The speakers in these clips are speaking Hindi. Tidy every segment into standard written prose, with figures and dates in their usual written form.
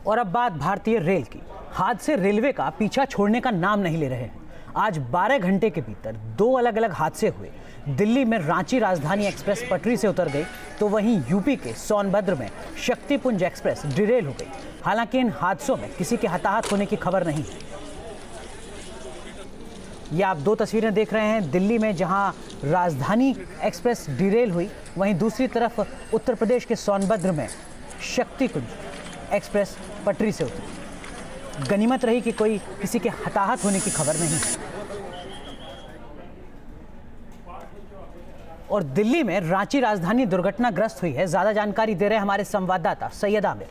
और अब बात भारतीय रेल की। हादसे रेलवे का पीछा छोड़ने का नाम नहीं ले रहे हैं। आज 12 घंटे के भीतर 2 अलग अलग हादसे हुए। दिल्ली में रांची राजधानी एक्सप्रेस पटरी से उतर गई, तो वहीं यूपी के सोनभद्र में शक्तिपुंज एक्सप्रेस डिरेल हो गई। हालांकि इन हादसों में किसी के हताहत होने की खबर नहीं है। ये आप 2 तस्वीरें देख रहे हैं दिल्ली में, जहां राजधानी एक्सप्रेस डिरेल हुई, वहीं दूसरी तरफ उत्तर प्रदेश के सोनभद्र में शक्तिपुंज एक्सप्रेस पटरी से उतरी। गनीमत रही कि कोई किसी के हताहत होने की खबर नहीं है। और दिल्ली में रांची राजधानी दुर्घटनाग्रस्त हुई है। ज्यादा जानकारी दे रहे हैं हमारे संवाददाता सैयद आमिर।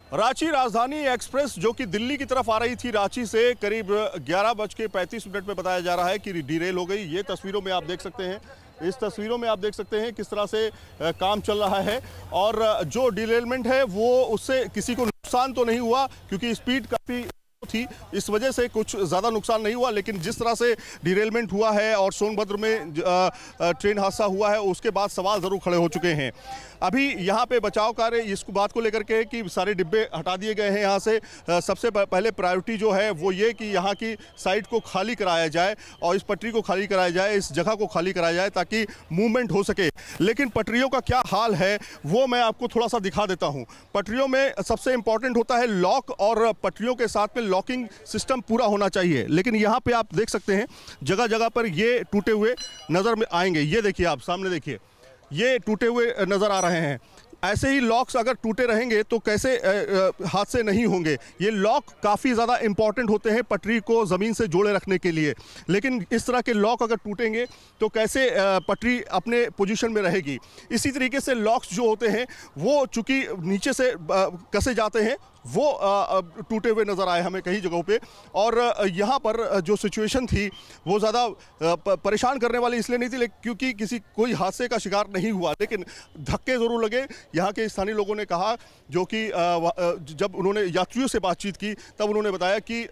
रांची राजधानी एक्सप्रेस जो कि दिल्ली की तरफ आ रही थी रांची से, करीब 11:35 में बताया जा रहा है कि डिरेल हो गई। ये तस्वीरों में आप देख सकते हैं, इस तस्वीरों में आप देख सकते हैं किस तरह से काम चल रहा है। और जो डिरेलमेंट है वो उससे किसी को नुकसान तो नहीं हुआ, क्योंकि स्पीड काफ़ी थी, इस वजह से कुछ ज़्यादा नुकसान नहीं हुआ। लेकिन जिस तरह से डिरेलमेंट हुआ है और सोनभद्र में ट्रेन हादसा हुआ है, उसके बाद सवाल ज़रूर खड़े हो चुके हैं। अभी यहाँ पे बचाव कार्य इस बात को लेकर के कि सारे डिब्बे हटा दिए गए हैं यहाँ से। सबसे पहले प्रायोरिटी जो है वो ये कि यहाँ की साइड को खाली कराया जाए और इस पटरी को खाली कराया जाए, इस जगह को खाली कराया जाए ताकि मूवमेंट हो सके। लेकिन पटरियों का क्या हाल है वो मैं आपको थोड़ा सा दिखा देता हूँ। पटरियों में सबसे इंपॉर्टेंट होता है लॉक, और पटरियों के साथ में लॉकिंग सिस्टम पूरा होना चाहिए। लेकिन यहाँ पे आप देख सकते हैं जगह जगह पर ये टूटे हुए नज़र में आएंगे। ये देखिए, आप सामने देखिए, ये टूटे हुए नज़र आ रहे हैं। ऐसे ही लॉक्स अगर टूटे रहेंगे तो कैसे हादसे नहीं होंगे। ये लॉक काफ़ी ज़्यादा इंपॉर्टेंट होते हैं पटरी को ज़मीन से जोड़े रखने के लिए। लेकिन इस तरह के लॉक अगर टूटेंगे तो कैसे पटरी अपने पोजीशन में रहेगी। इसी तरीके से लॉक्स जो होते हैं वो चूँकि नीचे से कसे जाते हैं, वो टूटे हुए नज़र आए हमें कई जगहों पे। और यहाँ पर जो सिचुएशन थी वो ज़्यादा परेशान करने वाली इसलिए नहीं थी क्योंकि कोई हादसे का शिकार नहीं हुआ, लेकिन धक्के ज़रूर लगे। यहाँ के स्थानीय लोगों ने कहा, जो कि जब उन्होंने यात्रियों से बातचीत की तब उन्होंने बताया कि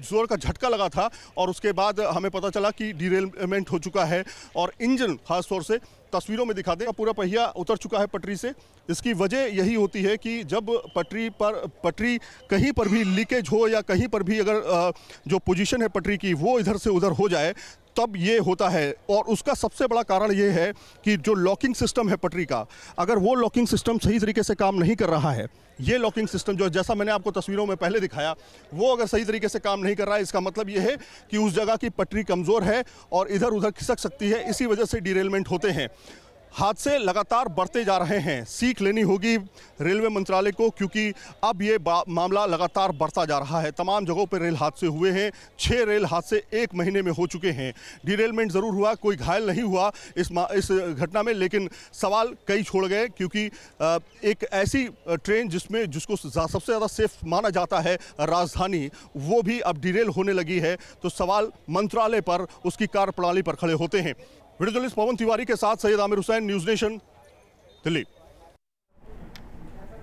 जोर का झटका लगा था और उसके बाद हमें पता चला कि डिरेलमेंट हो चुका है। और इंजन खास तौर से तस्वीरों में दिखा दें, पूरा पहिया उतर चुका है पटरी से। इसकी वजह यही होती है कि जब पटरी कहीं पर भी लीकेज हो या कहीं पर भी अगर जो पोजीशन है पटरी की वो इधर से उधर हो जाए तब ये होता है। और उसका सबसे बड़ा कारण ये है कि जो लॉकिंग सिस्टम है पटरी का, अगर वो लॉकिंग सिस्टम सही तरीके से काम नहीं कर रहा है, ये लॉकिंग सिस्टम जो जैसा मैंने आपको तस्वीरों में पहले दिखाया, वो अगर सही तरीके से काम नहीं कर रहा है, इसका मतलब ये है कि उस जगह की पटरी कमज़ोर है और इधर उधर खिसक सकती है। इसी वजह से डिरेलमेंट होते हैं। हादसे लगातार बढ़ते जा रहे हैं। सीख लेनी होगी रेलवे मंत्रालय को, क्योंकि अब ये मामला लगातार बढ़ता जा रहा है। तमाम जगहों पर रेल हादसे हुए हैं। 6 रेल हादसे 1 महीने में हो चुके हैं। डिरेलमेंट ज़रूर हुआ, कोई घायल नहीं हुआ इस घटना में, लेकिन सवाल कई छोड़ गए, क्योंकि एक ऐसी ट्रेन जिसको सबसे ज़्यादा सेफ माना जाता है राजधानी, वो भी अब डिरेल होने लगी है। तो सवाल मंत्रालय पर, उसकी कार्यप्रणाली पर खड़े होते हैं। वीडियो जर्नलिस्ट पवन तिवारी के साथ सैयद आमिर हुसैन, न्यूज़ नेशन, दिल्ली।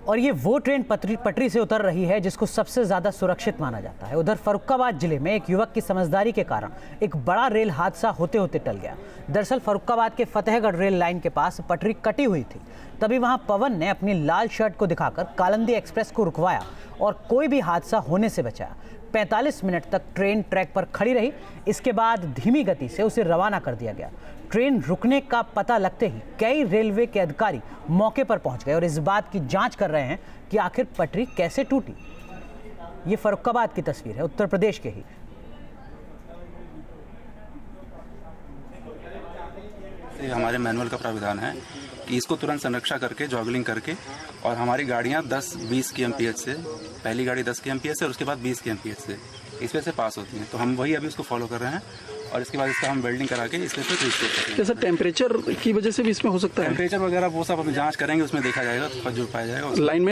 और ये वो ट्रेन पटरी से उतर रही है जिसको सबसे ज्यादा सुरक्षित माना जाता है। उधर फर्रुखाबाद जिले में एक युवक की समझदारी के कारण एक बड़ा रेल हादसा होते होते टल गया। दरअसल फर्रुखाबाद के फतेहगढ़ रेल लाइन के पास पटरी कटी हुई थी। तभी वहां पवन ने अपनी लाल शर्ट को दिखाकर कालिंदी एक्सप्रेस को रुकवाया और कोई भी हादसा होने से बचाया। 45 मिनट तक ट्रेन ट्रैक पर खड़ी रही। इसके बाद धीमी गति से उसे रवाना कर दिया गया। ट्रेन रुकने का पता लगते ही कई रेलवे के अधिकारी मौके पर पहुंच गए और इस बात की जांच कर रहे हैं कि आखिर पटरी कैसे टूटी। ये फर्रुखाबाद की तस्वीर है, उत्तर प्रदेश के ही। हमारे मैनुअल का प्राविधान है कि इसको तुरंत संरक्षा करके जॉगलिंग करके, और हमारी गाड़ियां 10-20 kmph से, पहली गाड़ी 10 kmph से और उसके बाद 20 kmph से इस पे से पास होती हैं। तो हम वही अभी उसको फॉलो कर रहे हैं और इसके बाद इसका हम वेल्डिंग करा के इसमें से रिस्टोर करेंगे। जैसे टेम्परेचर की वजह से भी इसमें हो सकता है? टेम्परेचर वगैरह वो सब अभी जांच करेंगे, उसमें देखा जाएगा, तो जो पाया जाएगा। लाइन में